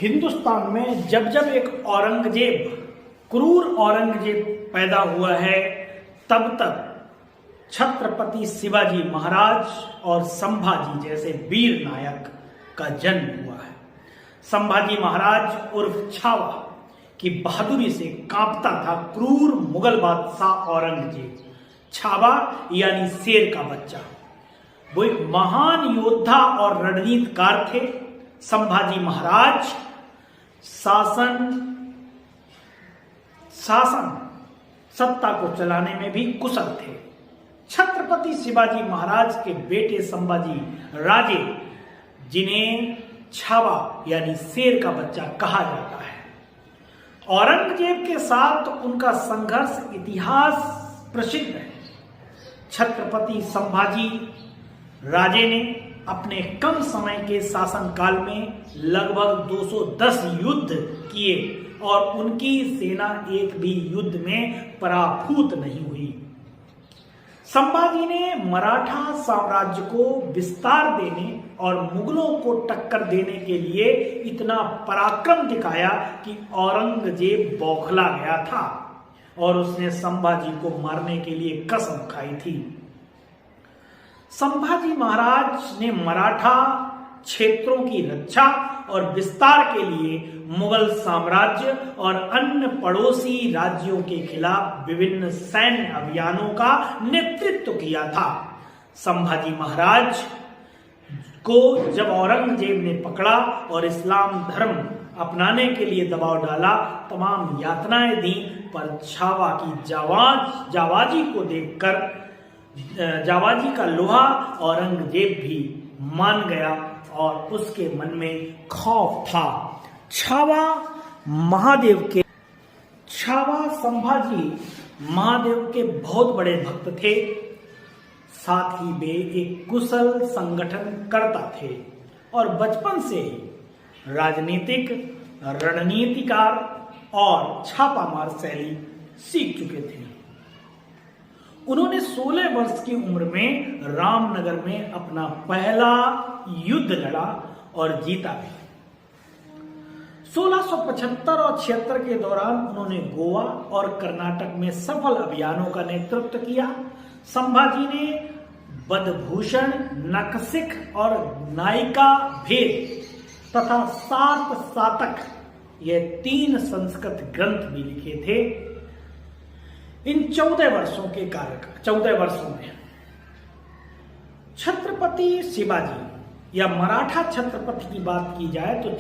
हिंदुस्तान में जब जब एक औरंगजेब, क्रूर औरंगजेब पैदा हुआ है, तब तक छत्रपति शिवाजी महाराज और संभाजी जैसे वीर नायक का जन्म हुआ है। संभाजी महाराज उर्फ छावा की बहादुरी से कांपता था क्रूर मुगल बादशाह औरंगजेब। छावा यानी शेर का बच्चा। वो एक महान योद्धा और रणनीतिकार थे। संभाजी महाराज सत्ता को चलाने में भी कुशल थे। छत्रपति शिवाजी महाराज के बेटे संभाजी राजे, जिन्हें छावा यानी शेर का बच्चा कहा जाता है, औरंगजेब के साथ उनका संघर्ष इतिहास प्रसिद्ध है। छत्रपति संभाजी राजे ने अपने कम समय के शासनकाल में लगभग 210 युद्ध किए और उनकी सेना एक भी युद्ध में पराभूत नहीं हुई। संभाजी ने मराठा साम्राज्य को विस्तार देने और मुगलों को टक्कर देने के लिए इतना पराक्रम दिखाया कि औरंगजेब बौखला गया था और उसने संभाजी को मारने के लिए कसम खाई थी। संभाजी महाराज ने मराठा क्षेत्रों की रक्षा और विस्तार के लिए मुगल साम्राज्य और अन्य पड़ोसी राज्यों के खिलाफ विभिन्न सैन्य अभियानों का नेतृत्व किया था। संभाजी महाराज को जब औरंगजेब ने पकड़ा और इस्लाम धर्म अपनाने के लिए दबाव डाला, तमाम यातनाएं दी, पर छावा की जाबाजी को देखकर जाबाजी का लोहा औरंगजेब भी मान गया और उसके मन में खौफ था। छावा संभाजी महादेव के बहुत बड़े भक्त थे। साथ ही वे एक कुशल संगठनकर्ता थे और बचपन से ही राजनीतिक रणनीतिकार और छापामार शैली सीख चुके थे। उन्होंने 16 वर्ष की उम्र में रामनगर में अपना पहला युद्ध लड़ा और जीता भी। 1675 और 76 के दौरान उन्होंने गोवा और कर्नाटक में सफल अभियानों का नेतृत्व किया। संभाजी ने बदभूषण, नखशिख और नायिका भेद तथा 7 सातक, ये 3 संस्कृत ग्रंथ भी लिखे थे। इन 14 वर्षों में छत्रपति शिवाजी या मराठा छत्रपति की बात की जाए तो